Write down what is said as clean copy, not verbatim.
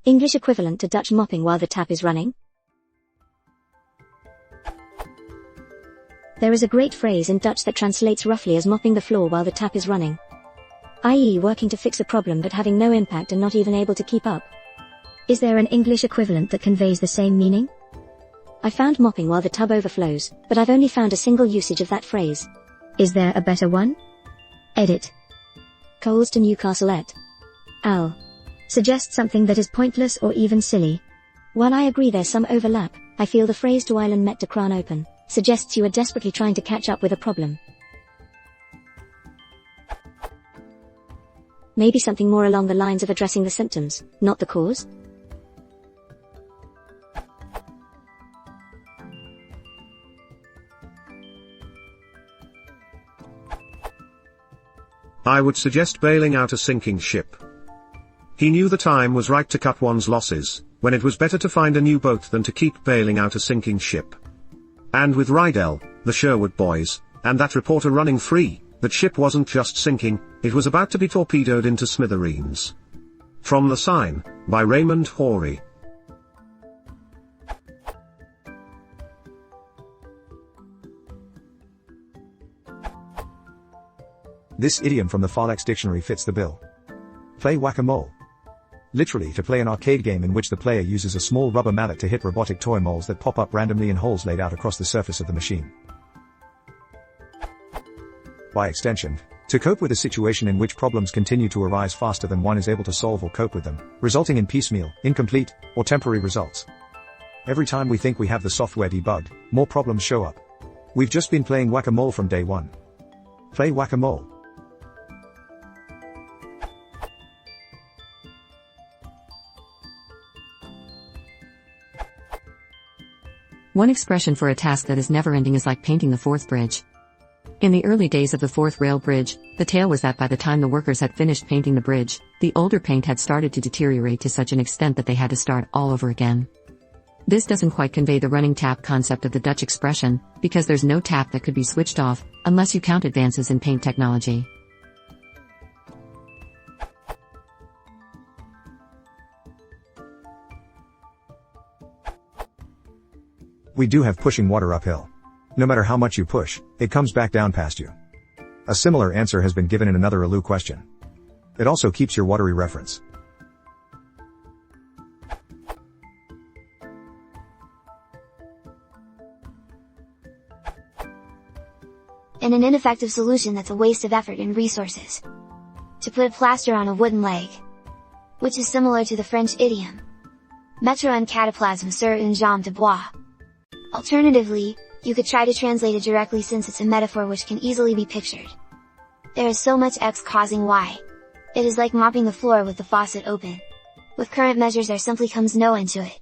English equivalent to Dutch mopping while the tap is running? There is a great phrase in Dutch that translates roughly as mopping the floor while the tap is running, i.e. working to fix a problem but having no impact and not even able to keep up. Is there an English equivalent that conveys the same meaning? I found mopping while the tub overflows, but I've only found a single usage of that phrase. Is there a better one? Edit. Coles to Newcastle et al. Suggest something that is pointless or even silly. While I agree there's some overlap, I feel the phrase to Island met de kraan open suggests you are desperately trying to catch up with a problem. Maybe something more along the lines of addressing the symptoms, not the cause? I would suggest bailing out a sinking ship. He knew the time was right to cut one's losses, when it was better to find a new boat than to keep bailing out a sinking ship. And with Rydell, the Sherwood boys, and that reporter running free, that ship wasn't just sinking, it was about to be torpedoed into smithereens. From The Sign, by Raymond Horry. This idiom from the Farlex dictionary fits the bill. Play whack-a-mole. Literally to play an arcade game in which the player uses a small rubber mallet to hit robotic toy moles that pop up randomly in holes laid out across the surface of the machine. By extension, to cope with a situation in which problems continue to arise faster than one is able to solve or cope with them, resulting in piecemeal, incomplete, or temporary results. Every time we think we have the software debugged, more problems show up. We've just been playing whack-a-mole from day one. Play whack-a-mole. One expression for a task that is never-ending is like painting the fourth bridge. In the early days of the fourth rail bridge, the tale was that by the time the workers had finished painting the bridge, the older paint had started to deteriorate to such an extent that they had to start all over again. This doesn't quite convey the running tap concept of the Dutch expression, because there's no tap that could be switched off, unless you count advances in paint technology. We do have pushing water uphill. No matter how much you push, it comes back down past you. A similar answer has been given in another ALU question. It also keeps your watery reference. And an ineffective solution that's a waste of effort and resources. To put a plaster on a wooden leg. Which is similar to the French idiom. Mettre un cataplasme sur une jambe de bois. Alternatively, you could try to translate it directly since it's a metaphor which can easily be pictured. There is so much X causing Y. It is like mopping the floor with the faucet open. With current measures there simply comes no end to it.